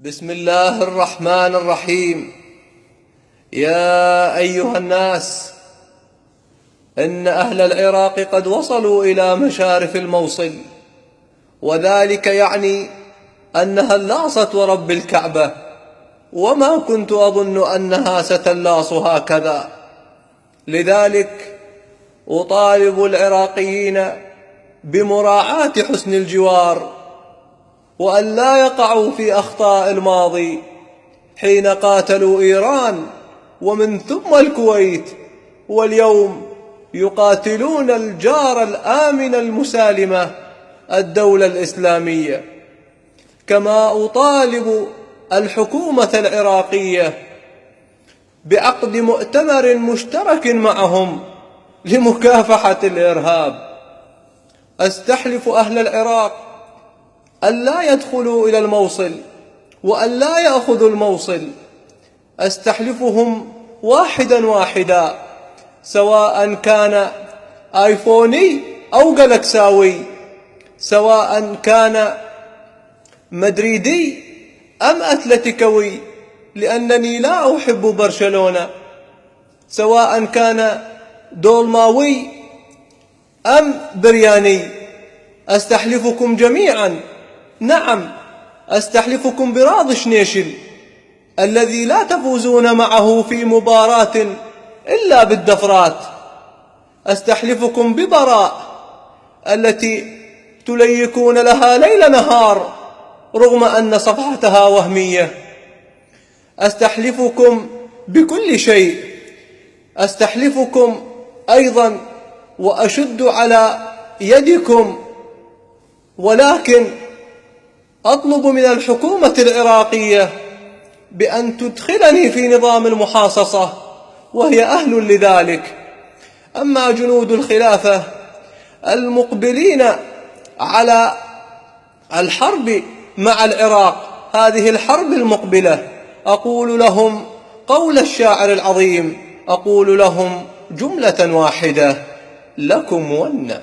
بسم الله الرحمن الرحيم. يا أيها الناس، إن أهل العراق قد وصلوا إلى مشارف الموصل، وذلك يعني أنها اللاصت ورب الكعبة، وما كنت أظن أنها ستلاص هكذا. لذلك أطالب العراقيين بمراعاة حسن الجوار، وأن لا يقعوا في أخطاء الماضي حين قاتلوا إيران ومن ثم الكويت، واليوم يقاتلون الجار الآمن المسالمة الدولة الإسلامية. كما أطالب الحكومة العراقية بعقد مؤتمر مشترك معهم لمكافحة الإرهاب. أستحلف أهل العراق أن لا يدخلوا إلى الموصل وأن لا يأخذوا الموصل. أستحلفهم واحدا واحدا، سواء كان آيفوني أو جالكساوي، سواء كان مدريدي أم أتلتيكوي، لأنني لا أحب برشلونة، سواء كان دولماوي أم برياني. أستحلفكم جميعا، نعم أستحلفكم براض شنيشل الذي لا تفوزون معه في مباراة إلا بالدفرات. أستحلفكم ببراء التي تليكون لها ليل نهار رغم أن صفحتها وهمية. أستحلفكم بكل شيء. أستحلفكم أيضا وأشد على يدكم، ولكن أطلب من الحكومة العراقية بأن تدخلني في نظام المحاصصة، وهي أهل لذلك. أما جنود الخلافة المقبلين على الحرب مع العراق، هذه الحرب المقبلة، أقول لهم قول الشاعر العظيم، أقول لهم جملة واحدة: لكم ون.